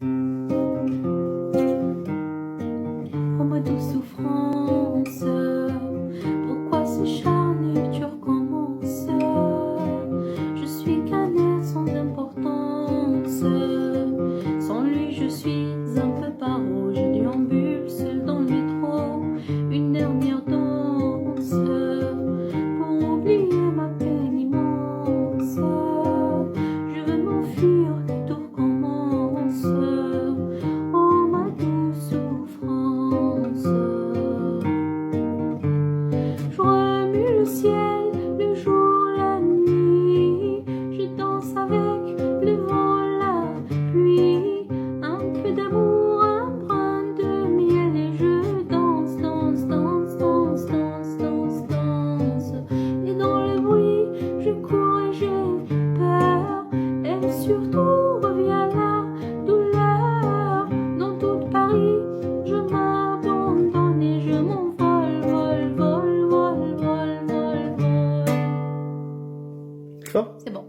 Oh ma douce souffrance, pourquoi s'acharner, tu recommences? Je suis qu'un être sans importance, sans lui je suis un peu paro. Je déambule seul dans le métro, une dernière danse pour oublier ma peine immense. Je veux m'enfuir, que tout recommence. Oh ma douce souffrance. Je remue le ciel, le jour, la nuit. Je danse avec le vent, la pluie. Un peu d'amour, un brin de miel. Et je danse, danse, danse, danse, danse, danse, danse. Et dans le bruit, je cours et j'ai peur. Et surtout revient la douleur. Dans tout Paris, je m'abandonne et je m'envole, vol, vol, vol, vol, vol, vol. Fort. C'est bon.